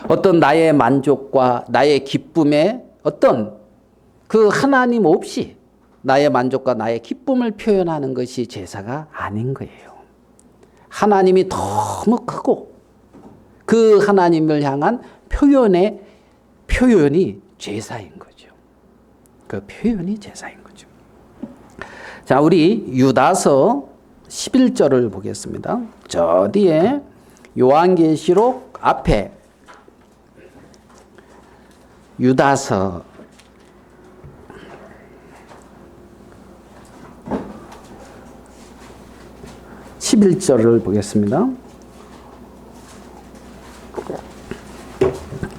어떤 나의 만족과 나의 기쁨에 어떤 그 하나님 없이 나의 만족과 나의 기쁨을 표현하는 것이 제사가 아닌 거예요. 하나님이 너무 크고 그 하나님을 향한 표현이 제사인 거죠. 그 표현이 제사인 거죠. 자, 우리 유다서 11절을 보겠습니다. 저 뒤에 요한계시록 앞에 유다서 11절을 보겠습니다.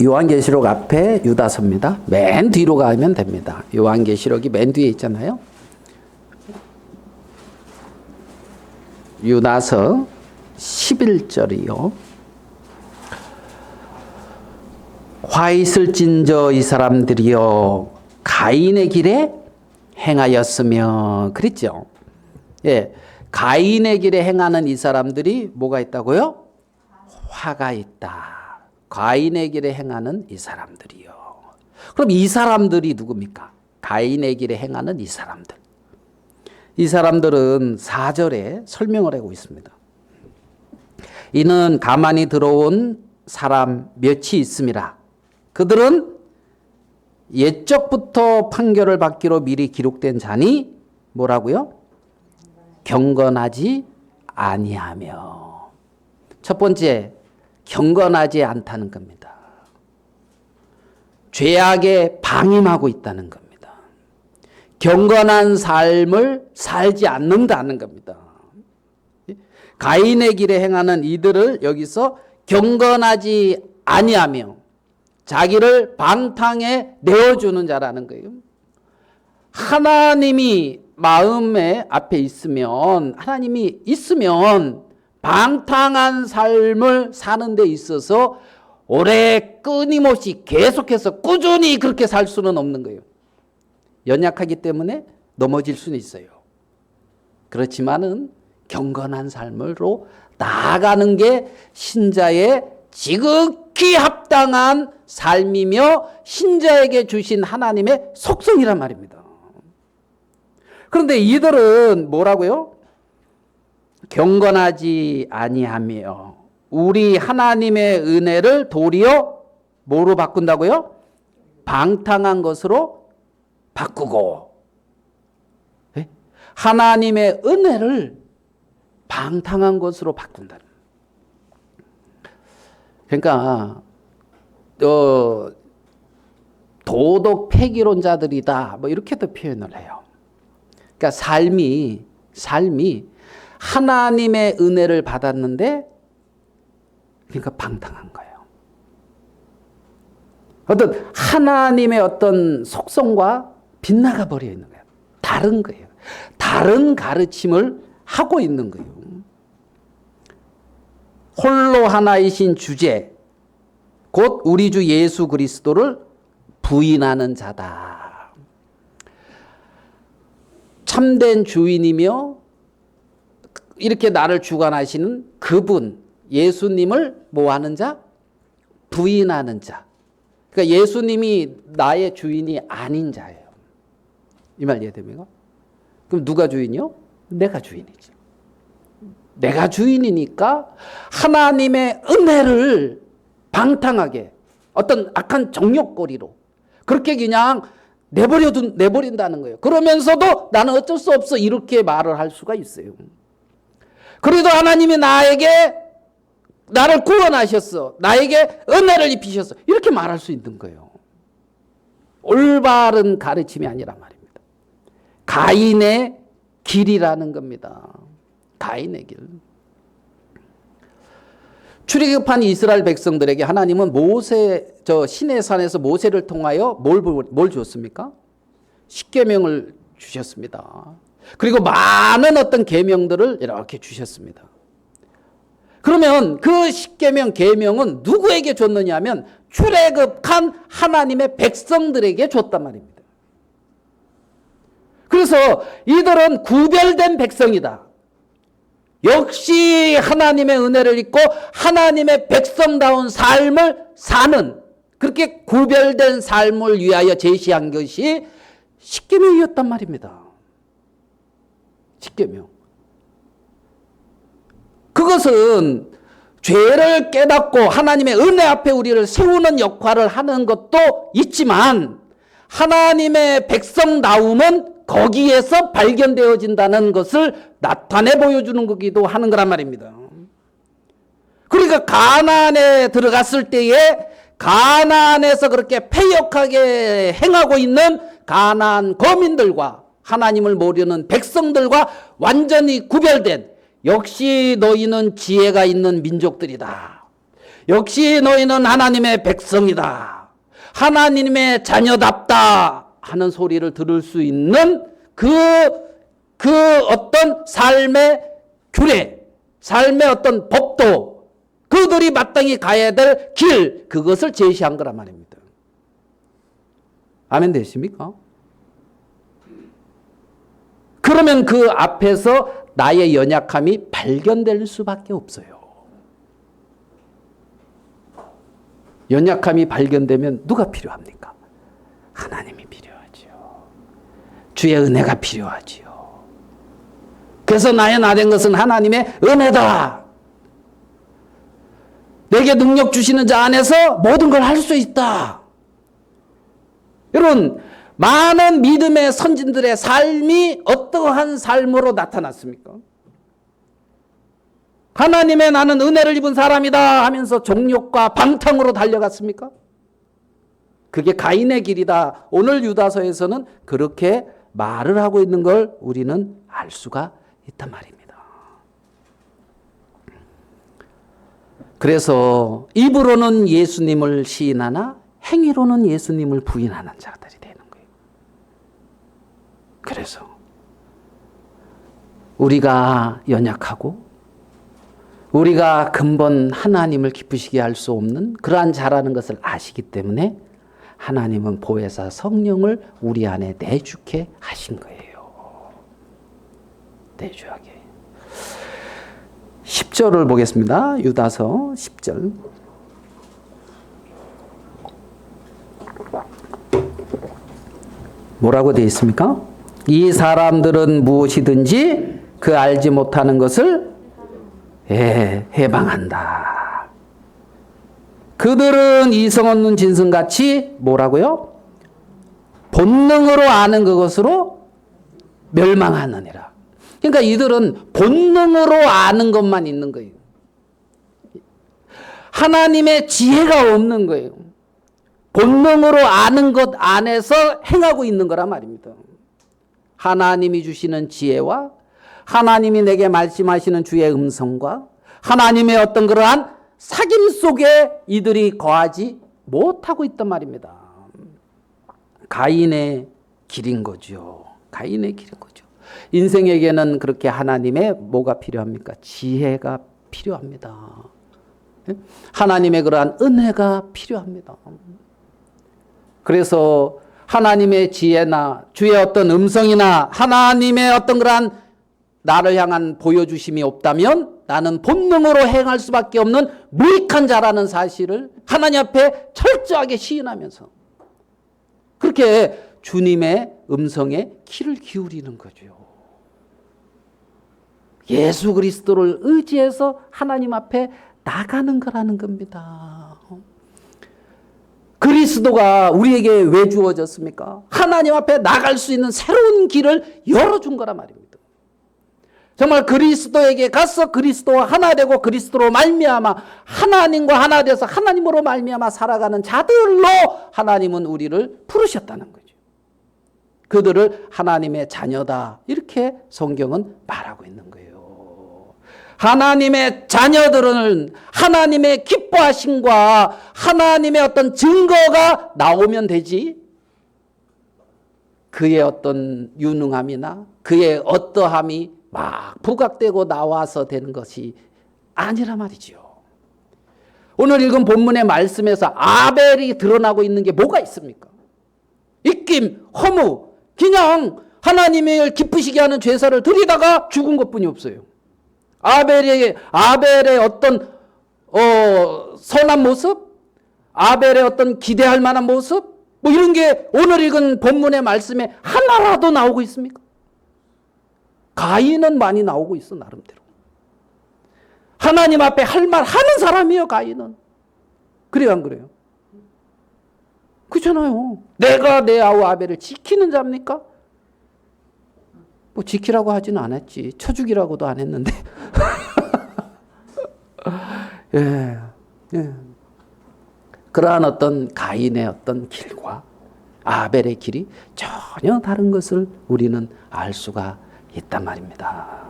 요한계시록 앞에 유다서입니다. 맨 뒤로 가면 됩니다. 요한계시록이 맨 뒤에 있잖아요. 유다서 11절이요. 화 있을진저 이 사람들이여 가인의 길에 행하였으며 그랬죠. 예, 가인의 길에 행하는 이 사람들이 뭐가 있다고요? 화가 있다. 가인의 길에 행하는 이 사람들이요. 그럼 이 사람들이 누굽니까? 가인의 길에 행하는 이 사람들. 이 사람들은 4절에 설명을 하고 있습니다. 이는 가만히 들어온 사람 몇이 있음이라. 그들은 옛적부터 판결을 받기로 미리 기록된 자니 뭐라고요? 경건하지 아니하며. 첫 번째, 경건하지 않다는 겁니다. 죄악에 방임하고 있다는 겁니다. 경건한 삶을 살지 않는다는 겁니다. 가인의 길에 행하는 이들을 여기서 경건하지 아니하며 자기를 방탕에 내어주는 자라는 거예요. 하나님이 마음에 앞에 있으면, 하나님이 있으면 방탕한 삶을 사는 데 있어서 오래 끊임없이 계속해서 꾸준히 그렇게 살 수는 없는 거예요. 연약하기 때문에 넘어질 수는 있어요. 그렇지만은 경건한 삶으로 나아가는 게 신자의 지극히 합당한 삶이며 신자에게 주신 하나님의 속성이란 말입니다. 그런데 이들은 뭐라고요? 경건하지 아니하며 우리 하나님의 은혜를 도리어 뭐로 바꾼다고요? 방탕한 것으로 바꾸고. 네? 하나님의 은혜를 방탕한 것으로 바꾼다. 그러니까 도덕 폐기론자들이다 뭐 이렇게도 표현을 해요. 그러니까 삶이 하나님의 은혜를 받았는데 그러니까 방탕한 거예요. 어떤 하나님의 어떤 속성과 빗나가 버려 있는 거예요. 다른 거예요. 다른 가르침을 하고 있는 거예요. 홀로 하나이신 주제 곧 우리 주 예수 그리스도를 부인하는 자다. 참된 주인이며 이렇게 나를 주관하시는 그분 예수님을 뭐하는 자? 부인하는 자. 그러니까 예수님이 나의 주인이 아닌 자예요. 이 말 이해됩니까? 그럼 누가 주인이요? 내가 주인이지. 내가 주인이니까 하나님의 은혜를 방탕하게 어떤 악한 정욕거리로 그렇게 그냥 내버린다는 거예요. 그러면서도 나는 어쩔 수 없어 이렇게 말을 할 수가 있어요. 그래도 하나님이 나를 구원하셨어. 나에게 은혜를 입히셨어. 이렇게 말할 수 있는 거예요. 올바른 가르침이 아니란 말입니다. 가인의 길이라는 겁니다. 가인의 길. 출애굽한 이스라엘 백성들에게 하나님은 시내 산에서 모세를 통하여 뭘 줬습니까? 십계명을 주셨습니다. 그리고 많은 어떤 계명들을 이렇게 주셨습니다. 그러면 그 십계명 계명은 누구에게 줬느냐 하면 출애굽한 하나님의 백성들에게 줬단 말입니다. 그래서 이들은 구별된 백성이다. 역시 하나님의 은혜를 입고 하나님의 백성다운 삶을 사는 그렇게 구별된 삶을 위하여 제시한 것이 십계명이었단 말입니다. 십계명. 그것은 죄를 깨닫고 하나님의 은혜 앞에 우리를 세우는 역할을 하는 것도 있지만 하나님의 백성다움은 거기에서 발견되어진다는 것을 나타내 보여주는 거기도 하는 거란 말입니다. 그러니까 가나안에 들어갔을 때에 가나안에서 그렇게 패역하게 행하고 있는 가나안 거민들과 하나님을 모르는 백성들과 완전히 구별된 역시 너희는 지혜가 있는 민족들이다. 역시 너희는 하나님의 백성이다. 하나님의 자녀답다 하는 소리를 들을 수 있는 그 어떤 삶의 규례, 삶의 어떤 법도 그들이 마땅히 가야 될 길, 그것을 제시한 거란 말입니다. 아멘 되십니까? 그러면 그 앞에서 나의 연약함이 발견될 수밖에 없어요. 연약함이 발견되면 누가 필요합니까? 하나님이 필요하지요. 주의 은혜가 필요하지요. 그래서 나의 나된 것은 하나님의 은혜다. 내게 능력 주시는 자 안에서 모든 걸 할 수 있다. 여러분, 많은 믿음의 선진들의 삶이 어떠한 삶으로 나타났습니까? 하나님의 나는 은혜를 입은 사람이다 하면서 정욕과 방탕으로 달려갔습니까? 그게 가인의 길이다. 오늘 유다서에서는 그렇게 말을 하고 있는 걸 우리는 알 수가 있단 말입니다. 그래서 입으로는 예수님을 시인하나 행위로는 예수님을 부인하는 자들이 되는 거예요. 그래서 우리가 연약하고 우리가 근본 하나님을 기쁘시게 할 수 없는 그러한 자라는 것을 아시기 때문에 하나님은 보혜사 성령을 우리 안에 내주게 하신 거예요. 내주하게. 10절을 보겠습니다. 유다서 10절. 뭐라고 되어 있습니까? 이 사람들은 무엇이든지 그 알지 못하는 것을 해방한다. 그들은 이성 없는 짐승같이 뭐라고요? 본능으로 아는 그것으로 멸망하느니라. 그러니까 이들은 본능으로 아는 것만 있는 거예요. 하나님의 지혜가 없는 거예요. 본능으로 아는 것 안에서 행하고 있는 거란 말입니다. 하나님이 주시는 지혜와 하나님이 내게 말씀하시는 주의 음성과 하나님의 어떤 그러한 사귐 속에 이들이 거하지 못하고 있단 말입니다. 가인의 길인 거죠. 가인의 길인 거죠. 인생에게는 그렇게 하나님의 뭐가 필요합니까? 지혜가 필요합니다. 하나님의 그러한 은혜가 필요합니다. 그래서 하나님의 지혜나 주의 어떤 음성이나 하나님의 어떤 그러한 나를 향한 보여주심이 없다면 나는 본능으로 행할 수밖에 없는 무익한 자라는 사실을 하나님 앞에 철저하게 시인하면서 그렇게 주님의 음성에 귀를 기울이는 거죠. 예수 그리스도를 의지해서 하나님 앞에 나가는 거라는 겁니다. 그리스도가 우리에게 왜 주어졌습니까? 하나님 앞에 나갈 수 있는 새로운 길을 열어준 거란 말입니다. 정말 그리스도에게 가서 그리스도와 하나 되고 그리스도로 말미암아 하나님과 하나 돼서 하나님으로 말미암아 살아가는 자들로 하나님은 우리를 부르셨다는 거죠. 그들을 하나님의 자녀다 이렇게 성경은 말하고 있는 거예요. 하나님의 자녀들은 하나님의 기뻐하심과 하나님의 어떤 증거가 나오면 되지 그의 어떤 유능함이나 그의 어떠함이 막 부각되고 나와서 되는 것이 아니라 말이죠. 오늘 읽은 본문의 말씀에서 아벨이 드러나고 있는 게 뭐가 있습니까? 입김, 허무, 그냥 하나님을 기쁘시게 하는 제사를 드리다가 죽은 것뿐이 없어요. 아벨의 어떤 선한 모습, 아벨의 어떤 기대할 만한 모습, 뭐 이런 게 오늘 읽은 본문의 말씀에 하나라도 나오고 있습니까? 가인은 많이 나오고 있어 나름대로. 하나님 앞에 할 말 하는 사람이에요 가인은. 그래요 안 그래요? 그렇잖아요. 내가 내 아우 아벨을 지키는 자입니까? 뭐 지키라고 하지는 않았지. 쳐죽이라고도 안 했는데. 예, 예. 그러한 어떤 가인의 어떤 길과 아벨의 길이 전혀 다른 것을 우리는 알 수가 있단 말입니다.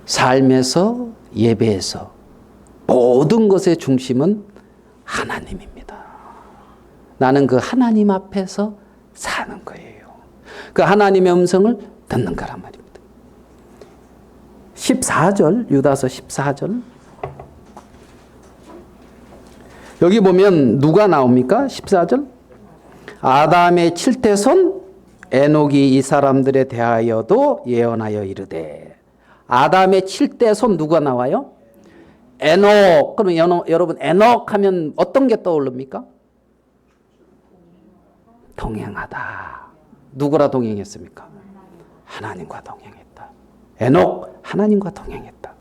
삶에서 예배에서 모든 것의 중심은 하나님입니다. 나는 그 하나님 앞에서 사는 거예요. 그 하나님의 음성을 듣는 거란 말입니다. 14절 유다서 14절 여기 보면 누가 나옵니까? 14절 아담의 7대 손 에녹이 이 사람들에 대하여도 예언하여 이르되 아담의 7대 손 누가 나와요? 에녹. 그러면 여러분 에녹 하면 어떤 게 떠오릅니까? 동행하다. 누구랑 동행했습니까? 하나님과 동행했다. 에녹 하나님과 동행했다.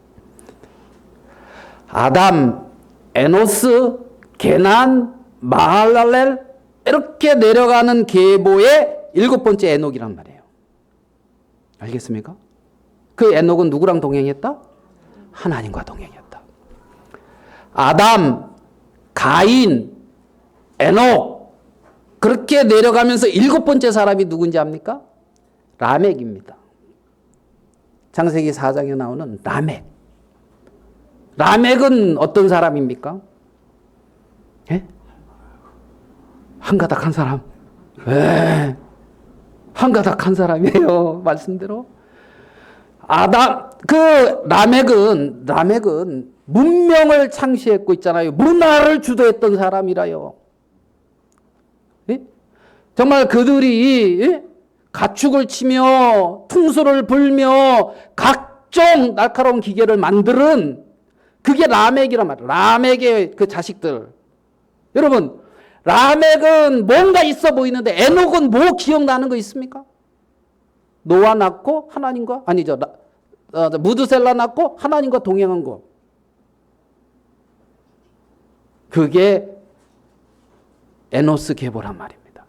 아담, 에노스, 게난, 마할랄렐 이렇게 내려가는 계보의 7번째 에녹이란 말이에요. 알겠습니까? 그 에녹은 누구랑 동행했다? 하나님과 동행했다. 아담, 가인, 에녹 그렇게 내려가면서 7번째 사람이 누군지 압니까? 라멕입니다. 창세기 4장에 나오는 라멕. 라멕은 어떤 사람입니까? 예? 한가닥한 사람. 왜? 한가닥한 사람이에요. 말씀대로. 라멕은 문명을 창시했고 있잖아요. 문화를 주도했던 사람이라요. 예? 정말 그들이 가축을 치며 퉁소를 불며 각종 날카로운 기계를 만드는 그게 라멕이란 말이에요. 라멕의 그 자식들. 여러분, 라멕은 뭔가 있어 보이는데 에녹은 뭐 기억나는 거 있습니까? 노아 낳고 하나님과 아니죠. 무드셀라 낳고 하나님과 동행한 거. 그게 에노스 계보란 말입니다.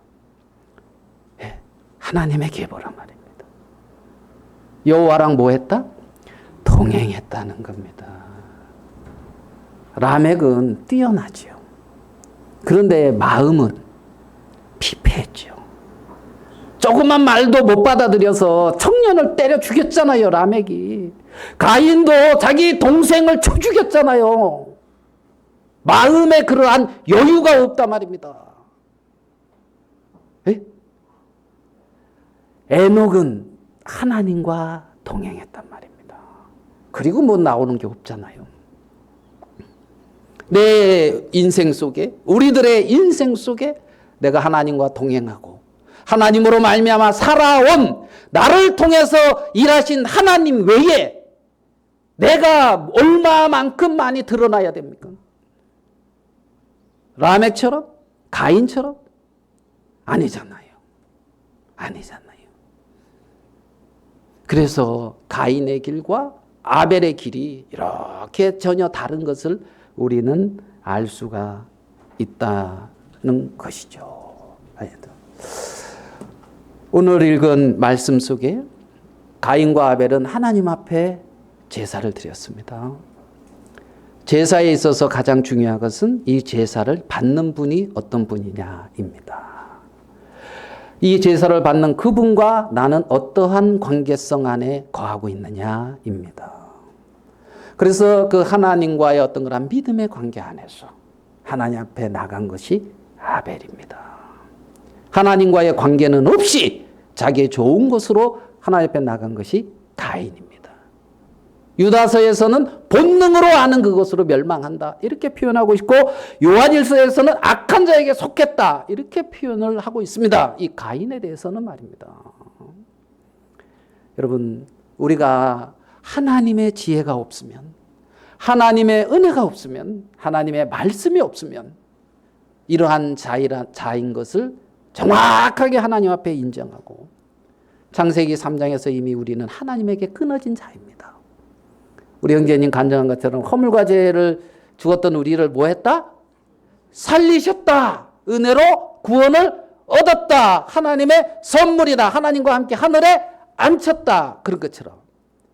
예, 하나님의 계보란 말입니다. 여호와랑 뭐 했다? 동행했다는 겁니다. 라멕은 뛰어나지요. 그런데 마음은 피폐했죠. 조그만 말도 못 받아들여서 청년을 때려 죽였잖아요, 라멕이. 가인도 자기 동생을 쳐 죽였잖아요. 마음에 그러한 여유가 없단 말입니다. 에? 에녹은 하나님과 동행했단 말입니다. 그리고 뭐 나오는 게 없잖아요. 내 인생 속에, 우리들의 인생 속에 내가 하나님과 동행하고 하나님으로 말미암아 살아온 나를 통해서 일하신 하나님 외에 내가 얼마만큼 많이 드러나야 됩니까? 라멕처럼? 가인처럼? 아니잖아요. 아니잖아요. 그래서 가인의 길과 아벨의 길이 이렇게 전혀 다른 것을 우리는 알 수가 있다는 것이죠. 오늘 읽은 말씀 속에 가인과 아벨은 하나님 앞에 제사를 드렸습니다. 제사에 있어서 가장 중요한 것은 이 제사를 받는 분이 어떤 분이냐입니다. 이 제사를 받는 그분과 나는 어떠한 관계성 안에 거하고 있느냐입니다. 그래서 그 하나님과의 어떤 그런 믿음의 관계 안에서 하나님 앞에 나간 것이 아벨입니다. 하나님과의 관계는 없이 자기의 좋은 것으로 하나님 앞에 나간 것이 가인입니다. 유다서에서는 본능으로 아는 그것으로 멸망한다 이렇게 표현하고 있고, 요한일서에서는 악한 자에게 속했다 이렇게 표현을 하고 있습니다. 이 가인에 대해서는 말입니다. 여러분, 우리가 하나님의 지혜가 없으면, 하나님의 은혜가 없으면, 하나님의 말씀이 없으면 이러한 자인 것을 정확하게 하나님 앞에 인정하고, 창세기 3장에서 이미 우리는 하나님에게 끊어진 자입니다. 우리 형제님 간증한 것처럼 허물과 죄를 죽었던 우리를 뭐 했다? 살리셨다. 은혜로 구원을 얻었다. 하나님의 선물이다. 하나님과 함께 하늘에 앉혔다. 그런 것처럼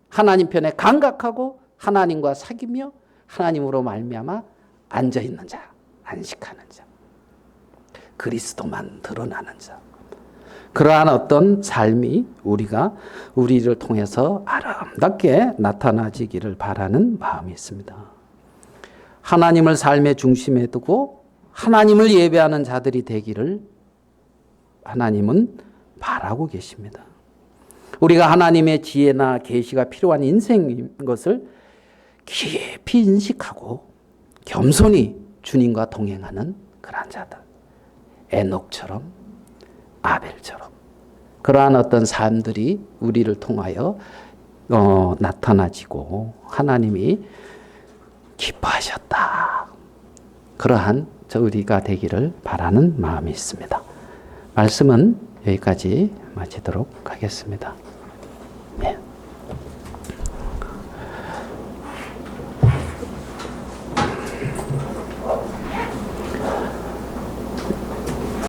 하나님 편에 감각하고 하나님과 사귀며 하나님으로 말미암아 앉아있는 자, 안식하는 자, 그리스도만 드러나는 자, 그러한 어떤 삶이 우리를 통해서 아름답게 나타나지기를 바라는 마음이 있습니다. 하나님을 삶의 중심에 두고 하나님을 예배하는 자들이 되기를 하나님은 바라고 계십니다. 우리가 하나님의 지혜나 계시가 필요한 인생인 것을 깊이 인식하고 겸손히 주님과 동행하는 그런 자들, 에녹처럼 아벨처럼 그러한 어떤 삶들이 우리를 통하여 나타나지고 하나님이 기뻐하셨다. 그러한 우리가 되기를 바라는 마음이 있습니다. 말씀은 여기까지 마치도록 하겠습니다.